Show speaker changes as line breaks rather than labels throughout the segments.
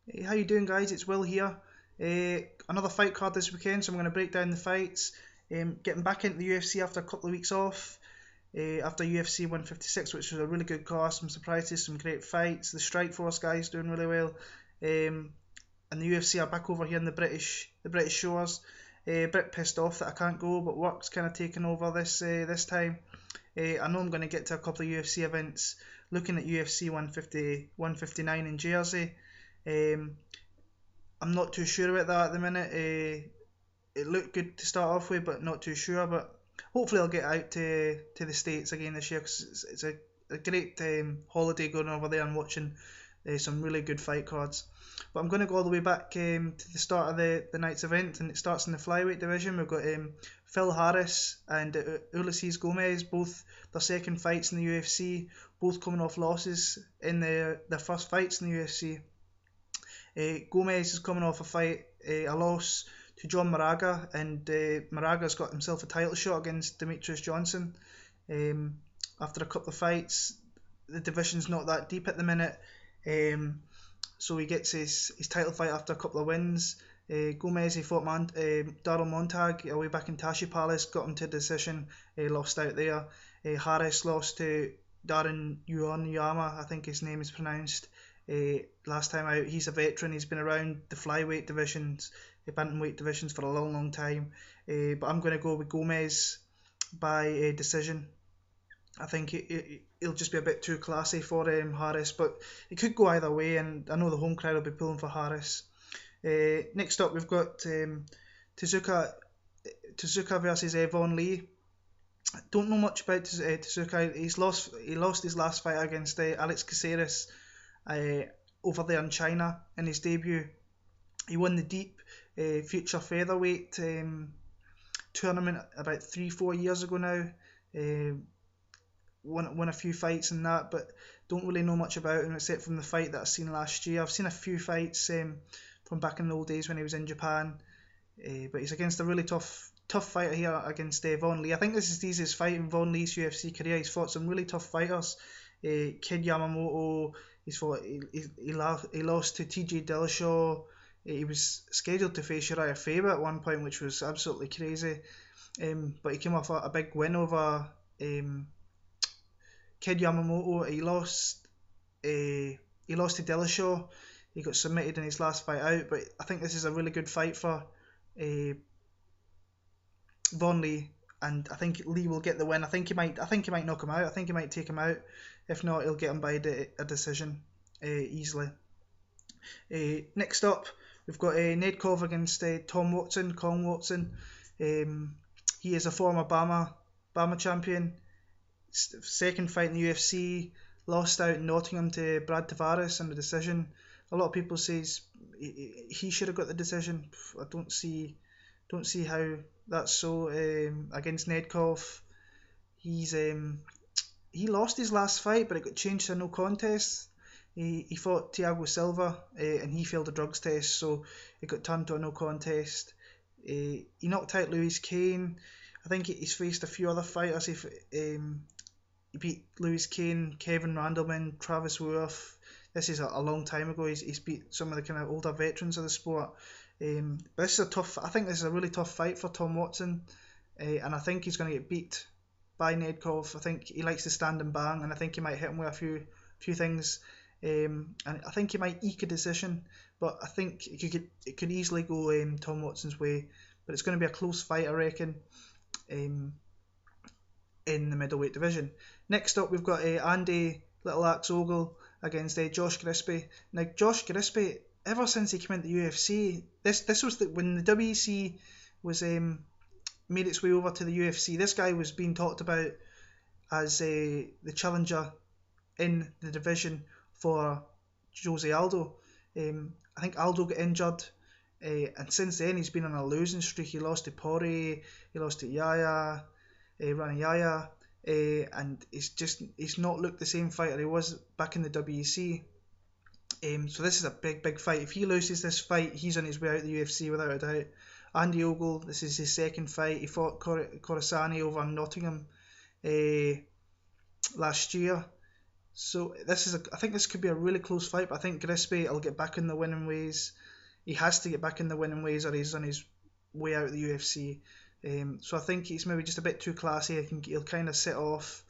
Hey, how you doing, guys? It's Will here. Another fight card this weekend, so I'm going to break down the fights. Getting back into the UFC after a couple of weeks off, after UFC 156, which was a really good card. Some surprises, some great fights. The Strikeforce guys doing really well, and the UFC are back over here in the British shores. A bit pissed off that I can't go, but work's kind of taken over this time. I know I'm going to get to a couple of UFC events. Looking at UFC 150, 159 in Jersey. Um, I'm not too sure about that at the minute. It looked good to start off with, but not too sure. But hopefully, I'll get out to the States again this year because it's a great holiday going over there and watching some really good fight cards. But I'm going to go all the way back to the start of the night's event, and it starts in the flyweight division. We've got Phil Harris and Ulysses Gomez, both their second fights in the UFC, both coming off losses in their first fights in the UFC. Gomez is coming off a loss to John Moraga, and Moraga's got himself a title shot against Demetrius Johnson. After a couple of fights, the division's not that deep at the minute, so he gets his title fight after a couple of wins. Gomez, he fought Daryl Montag away back in Tashi Palace, got him to decision, lost out there. Harris lost to Darren Yuanyama, I think his name is pronounced. Last time out, he's a veteran. He's been around the flyweight divisions, the bantamweight divisions for a long time. But I'm going to go with Gomez by decision. I think it'll just be a bit too classy for Harris, but it could go either way, and I know the home crowd will be pulling for Harris. Next up, we've got Tezuka versus Vaughn Lee. I don't know much about Tezuka. He lost his last fight against Alex Caceres over there in China in his debut. He won the deep future featherweight tournament about 3-4 years ago now. Won a few fights in that, but don't really know much about him except from the fight that I've seen last year. I've seen a few fights from back in the old days when he was in Japan, but he's against a really tough fighter here against Vaughn Lee. I think this is the easiest fight in Vaughn Lee's UFC career. He's fought some really tough fighters. Kid Yamamoto. He lost to TJ Dillashaw. He was scheduled to face Uriah Faber at one point, which was absolutely crazy. But he came off a big win over Kid Yamamoto. He lost to Dillashaw. He got submitted in his last fight out. But I think this is a really good fight for Vaughn Lee, and I think Lee will get the win. I think he might knock him out. I think he might take him out. If not, he'll get him by a decision easily. Next up, we've got Nedkov against Kong Watson. He is a former BAMA champion. Second fight in the UFC. Lost out in Nottingham to Brad Tavares in the decision. A lot of people say he should have got the decision. I don't see how that's so. Against Nedkov, he lost his last fight, but it got changed to no contest. He fought Thiago Silva, and he failed a drugs test, so it got turned to a no contest. He knocked out Louis Kane. I think he's faced a few other fighters. He beat Louis Kane, Kevin Randleman, Travis Worth. This is a long time ago. He's beat some of the kind of older veterans of the sport. But this is I think this is a really tough fight for Tom Watson, and I think he's going to get beat by Nedkov. I think he likes to stand and bang, and I think he might hit him with a few things, and I think he might eke a decision, but I think it could easily go Tom Watson's way. But it's going to be a close fight, I reckon, in the middleweight division. Next up, we've got Andy Little Axe Ogle against Josh Grisby. Now, Josh Grisby, ever since he came into the UFC, this was when the WEC was made its way over to the UFC. This guy was being talked about as the challenger in the division for Jose Aldo. I think Aldo got injured, and since then he's been on a losing streak. He lost to Poirier, he lost to Rani Yaya, and he's not looked the same fighter he was back in the WEC. So this is a big fight. If he loses this fight, he's on his way out of the UFC without a doubt. Andy Ogle, this is his second fight. He fought Corisani over in Nottingham last year. So I think this could be a really close fight, but I think Gillespie will get back in the winning ways. He has to get back in the winning ways, or he's on his way out of the UFC. So I think he's maybe just a bit too classy. He'll kind of sit off.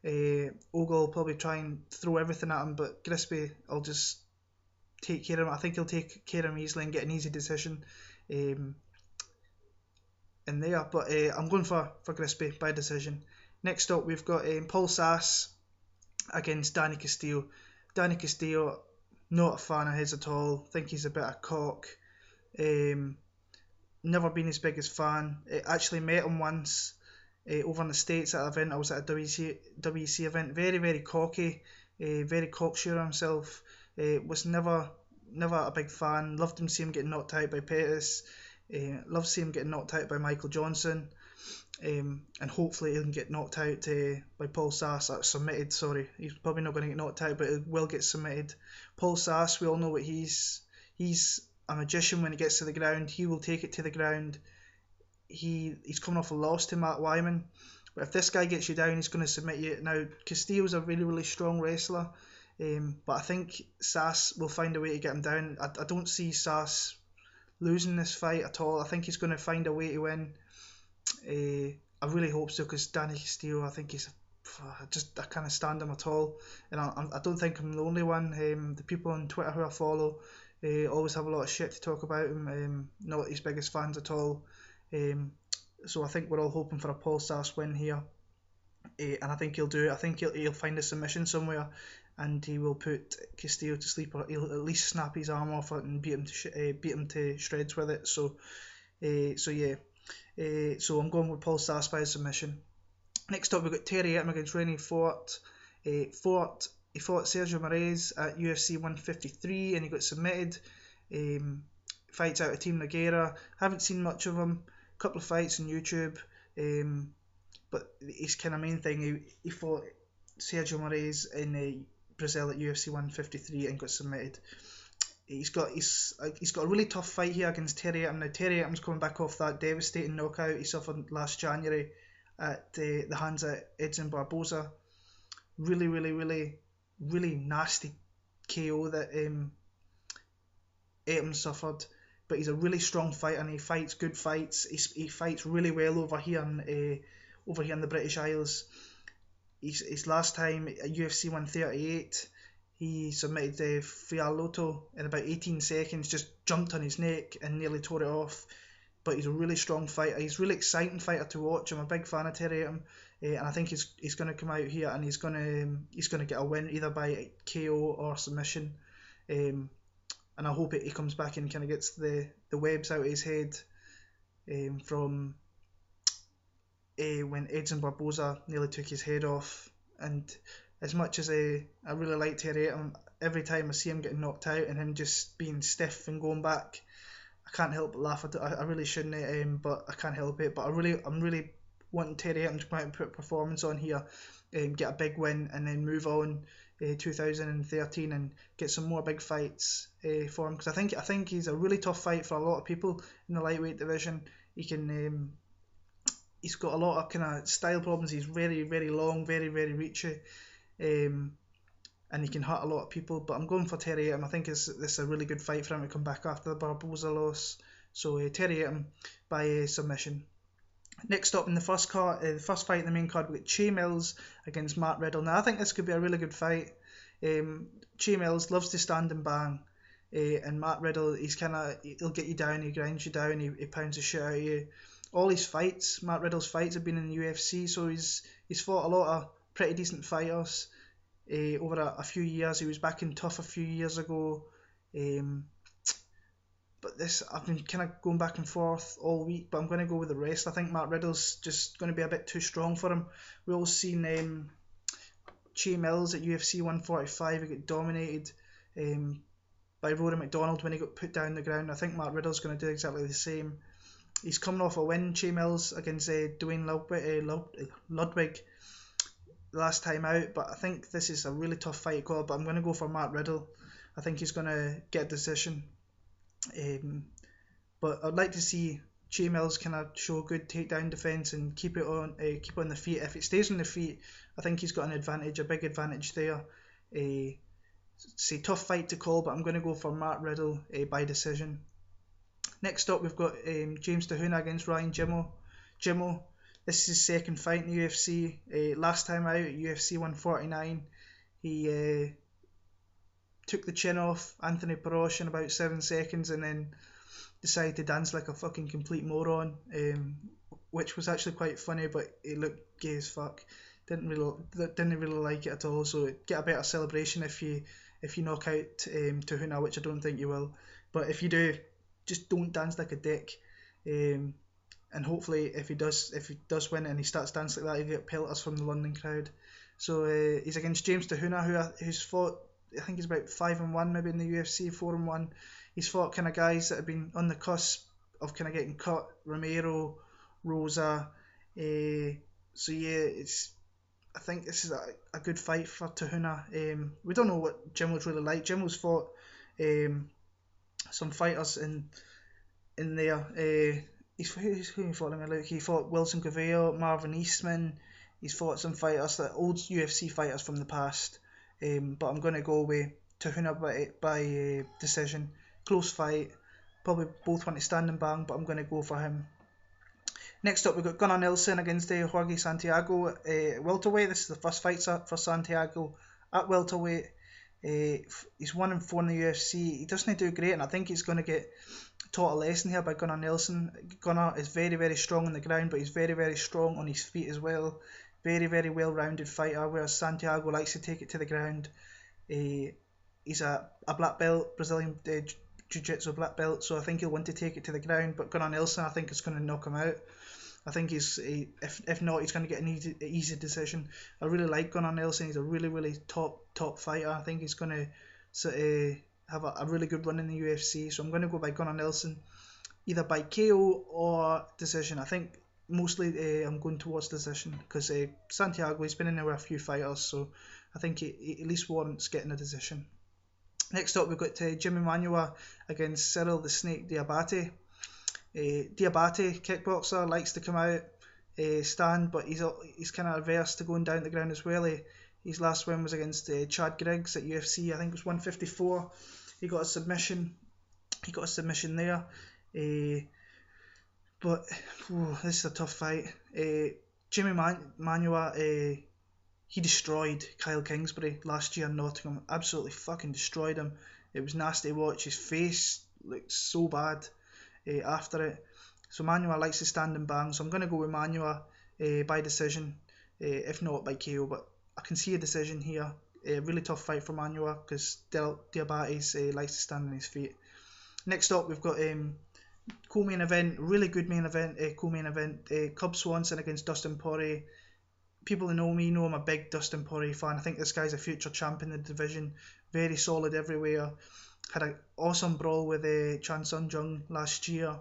Ogle will probably try and throw everything at him, but Gillespie will just take care of him. I think he'll take care of him easily and get an easy decision in there. But I'm going for Gillespie by decision. Next up, we've got Paul Sass against Danny Castillo. Danny Castillo, not a fan of his at all. Think he's a bit of cock. Never been his biggest fan. Actually met him once over in the States at an event. I was at a WEC event. Very, very cocky. Very cocksure himself. Was never a big fan. Loved him see him get knocked out by Pettis. Loved seeing him get knocked out by Michael Johnson. And hopefully he'll get knocked out by Paul Sass. Submitted, sorry. He's probably not going to get knocked out, but he will get submitted. Paul Sass, we all know what he's a magician when he gets to the ground. He will take it to the ground. He's coming off a loss to Matt Wyman. But if this guy gets you down, he's going to submit you. Now, Castillo's a really, really strong wrestler. But I think Sass will find a way to get him down. I don't see Sass losing this fight at all. I think he's going to find a way to win. I really hope so, because Danny Castillo, I think I can't stand him at all, and I don't think I'm the only one. The people on Twitter who I follow always have a lot of shit to talk about him. Not his biggest fans at all. So I think we're all hoping for a Paul Sass win here, and I think he'll do it. I think he'll find a submission somewhere, and he will put Castillo to sleep, or he'll at least snap his arm off it and beat him to shreds with it. So yeah. So I'm going with Paul Sass by submission. Next up, we've got Terry Etim against Randy Fort. He fought Sergio Moraes at UFC 153 and he got submitted. Fights out of Team Nogueira. Haven't seen much of him. A couple of fights on YouTube. But his kind of main thing, he fought Sergio Moraes in Brazil at UFC 153 and got submitted. He's got a really tough fight here against Terry Etim. Now Terry Etim's coming back off that devastating knockout he suffered last January at the hands of Edson Barboza. Really, really, really, really nasty KO that Etim suffered. But he's a really strong fighter and he fights good fights. He fights really well over here in the British Isles. His last time at UFC 138. He submitted Fialotto in about 18 seconds, just jumped on his neck and nearly tore it off. But he's a really strong fighter. He's a really exciting fighter to watch. I'm a big fan of Terry Etim, and I think he's going to come out here and he's going to get a win either by KO or submission. And I hope he comes back and kind of gets the webs out of his head from when Edson Barboza nearly took his head off. And as much as I really like Terry Etim, every time I see him getting knocked out and him just being stiff and going back, I can't help but laugh at it. I really shouldn't, but I can't help it. But I'm really wanting Terry Etim to come out and put a performance on here, get a big win, and then move on 2013 and get some more big fights for him. Because I think he's a really tough fight for a lot of people in the lightweight division. He's got a lot of kind of style problems. He's very, very long, very, very reachy. And he can hurt a lot of people, but I'm going for Terry Etim. I think this is a really good fight for him to come back after the Barboza loss. So Terry Etim by submission. Next up in the first fight in the main card, we got Che Mills against Matt Riddle. Now I think this could be a really good fight. Che Mills loves to stand and bang, and Matt Riddle, he'll get you down, he grinds you down, he pounds the shit out of you. All his fights, Matt Riddle's fights, have been in the UFC, so he's fought a lot of pretty decent fighters over a few years. He was back in Tough a few years ago, but I've been kind of going back and forth all week, but I'm going to go with the rest. I think Matt Riddle's just going to be a bit too strong for him. We all seen Che Mills at UFC 145, he got dominated by Rory McDonald when he got put down the ground. I think Matt Riddle's going to do exactly the same. He's coming off a win, Che Mills, against Dwayne Ludwig last time out, but I think this is a really tough fight to call, but I'm going to go for Matt Riddle. I think he's going to get a decision. But I'd like to see Che Mills kind of show good takedown defence and keep on the feet. If it stays on the feet, I think he's got an advantage, a big advantage there. It's a tough fight to call, but I'm going to go for Matt Riddle by decision. Next up, we've got James Tahuna against Ryan Jimmo. This is his second fight in the UFC. Last time out at UFC 149, he took the chin off Anthony Perosh in about 7 seconds and then decided to dance like a fucking complete moron, which was actually quite funny, but it looked gay as fuck. Didn't really like it at all. So get a better celebration if you knock out Tahuna, which I don't think you will. But if you do, just don't dance like a dick. And hopefully, if he does win and he starts dancing like that, he'll get pelters from the London crowd. So he's against James Tahuna, who's fought, I think he's about 5-1 maybe in the UFC, 4-1. He's fought kind of guys that have been on the cusp of kind of getting cut, Romero, Rosa. So yeah, I think this is a good fight for Tahuna. We don't know what Jimmo's really like. Jimmo's fought some fighters in there. Who he fought? He fought Wilson Gaveo, Marvin Eastman. He's fought some fighters, old UFC fighters from the past. But I'm going to go with Tahuna by decision. Close fight. Probably both want to stand and bang, but I'm going to go for him. Next up, we've got Gunnar Nelson against Jorge Santiago. Welterweight. This is the first fight for Santiago at welterweight. He's 1-4 in the UFC. He doesn't do great, and I think he's going to get taught a lesson here by Gunnar Nelson. Gunnar is very, very strong on the ground, but he's very, very strong on his feet as well. Very, very well-rounded fighter, whereas Santiago likes to take it to the ground. He's a black belt, Brazilian Jiu-Jitsu black belt, so I think he'll want to take it to the ground, but Gunnar Nelson, I think, is going to knock him out. I think if not, he's going to get an easy decision. I really like Gunnar Nelson. He's a really, really top fighter. I think he's going to have a really good run in the UFC, so I'm going to go by Gunnar Nelson, either by KO or decision. I think mostly I'm going towards decision, because Santiago, he's been in there with a few fighters, so I think he at least warrants getting a decision. Next up, we've got Jimmy Manuwa against Cyril the Snake Diabate. Diabate, kickboxer, likes to come out, stand, but he's kind of averse to going down the ground as well. His last win was against Chad Griggs at UFC, I think it was 154. He got a submission there. But this is a tough fight. Jimmy Manuwa, he destroyed Kyle Kingsbury last year in Nottingham. Absolutely fucking destroyed him. It was nasty to watch. His face looked so bad after it. So Manuwa likes to stand and bang. So I'm going to go with Manuwa by decision, if not by KO. But I can see a decision here. A really tough fight for Manuwa, because Diabates likes to stand on his feet. Next up, we've got co-main event, really good main event, co-main event, Cub Swanson against Dustin Poirier. People who know me know I'm a big Dustin Poirier fan. I think this guy's a future champ in the division, very solid everywhere. Had an awesome brawl with Chan Sung Jung last year.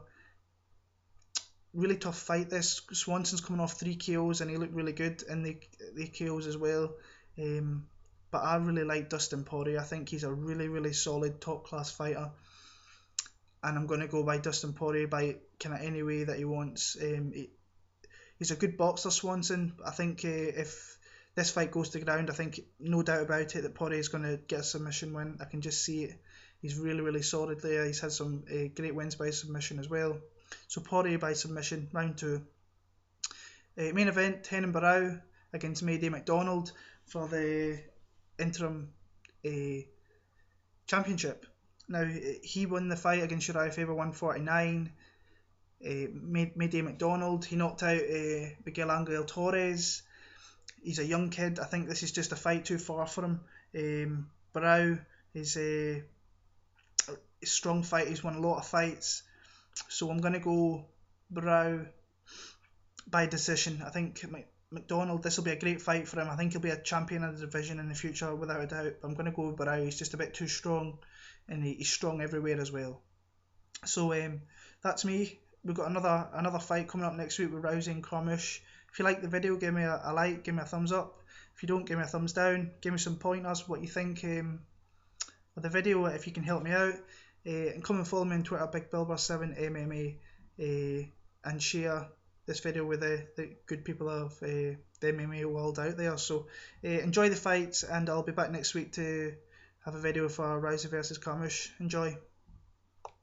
Really tough fight this. Swanson's coming off 3 KOs and he looked really good in the KOs as well. But I really like Dustin Poirier. I think he's a really, really solid top class fighter. And I'm going to go by Dustin Poirier by kind of any way that he wants. He's a good boxer, Swanson. I think if this fight goes to the ground, I think no doubt about it that Poirier is going to get a submission win. I can just see it. He's really, really solid there. He's had some great wins by submission as well. So Poirier by submission, round 2. Main event, Henan Barao against Mayday McDonald for the interim championship. Now, he won the fight against Uriah Faber 149. Mayday McDonald, he knocked out Miguel Angel Torres. He's a young kid. I think this is just a fight too far for him. Barao is a strong fight. He's won a lot of fights. So I'm going to go Barao by decision. I think McDonald, this will be a great fight for him. I think he'll be a champion of the division in the future without a doubt. But I'm going to go with Barao. He's just a bit too strong, and he's strong everywhere as well. So that's me. We've got another fight coming up next week with Rousey and Carmouche. If you like the video, give me a like, give me a thumbs up. If you don't, give me a thumbs down. Give me some pointers, what you think of the video, if you can help me out. And come and follow me on Twitter, BigBilber7MMA, and share this video with the good people of the MMA world out there. So enjoy the fights, and I'll be back next week to have a video for Rousey versus Carmouche. Enjoy.